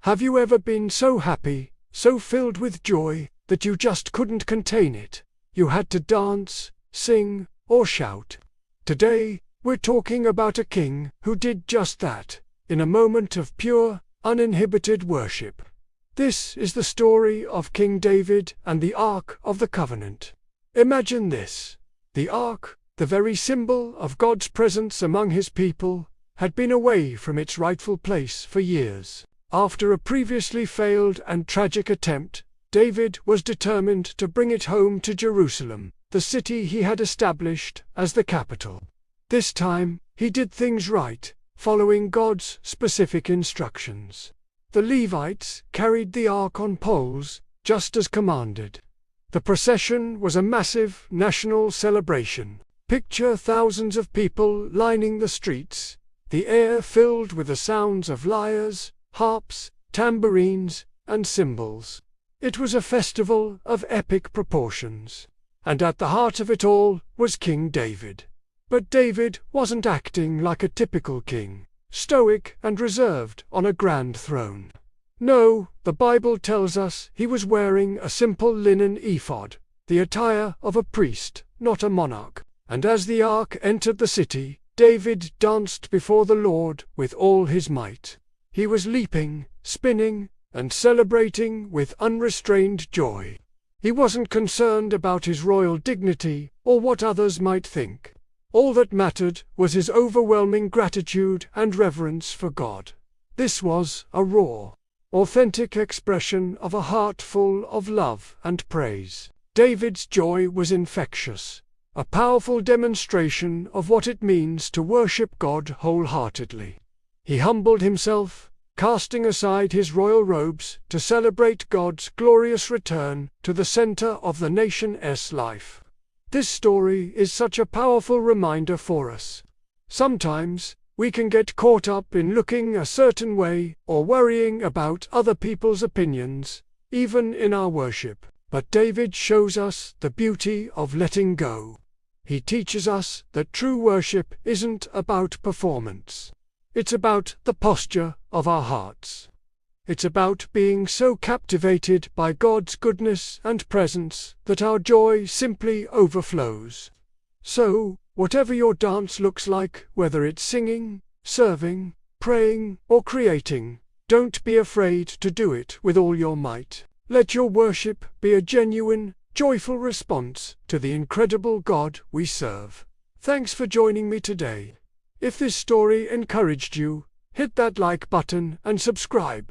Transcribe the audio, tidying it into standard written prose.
Have you ever been so happy, so filled with joy, that you just couldn't contain it? You had to dance, sing, or shout. Today, we're talking about a king who did just that, in a moment of pure, uninhibited worship. This is the story of King David and the Ark of the Covenant. Imagine this. The Ark, the very symbol of God's presence among his people, had been away from its rightful place for years. After a previously failed and tragic attempt, David was determined to bring it home to Jerusalem, the city he had established as the capital. This time, he did things right, following God's specific instructions. The Levites carried the Ark on poles, just as commanded. The procession was a massive national celebration. Picture thousands of people lining the streets, the air filled with the sounds of lyres, harps, tambourines, and cymbals. It was a festival of epic proportions. And at the heart of it all was King David. But David wasn't acting like a typical king, stoic and reserved on a grand throne. No, the Bible tells us he was wearing a simple linen ephod, the attire of a priest, not a monarch. And as the ark entered the city, David danced before the Lord with all his might. He was leaping, spinning, and celebrating with unrestrained joy. He wasn't concerned about his royal dignity or what others might think. All that mattered was his overwhelming gratitude and reverence for God. This was a raw, authentic expression of a heart full of love and praise. David's joy was infectious, a powerful demonstration of what it means to worship God wholeheartedly. He humbled himself, casting aside his royal robes to celebrate God's glorious return to the center of the nation's life. This story is such a powerful reminder for us. Sometimes, we can get caught up in looking a certain way or worrying about other people's opinions, even in our worship. But David shows us the beauty of letting go. He teaches us that true worship isn't about performance. It's about the posture of our hearts. It's about being so captivated by God's goodness and presence that our joy simply overflows. So, whatever your dance looks like, whether it's singing, serving, praying, or creating, don't be afraid to do it with all your might. Let your worship be a genuine, joyful response to the incredible God we serve. Thanks for joining me today. If this story encouraged you, hit that like button and subscribe.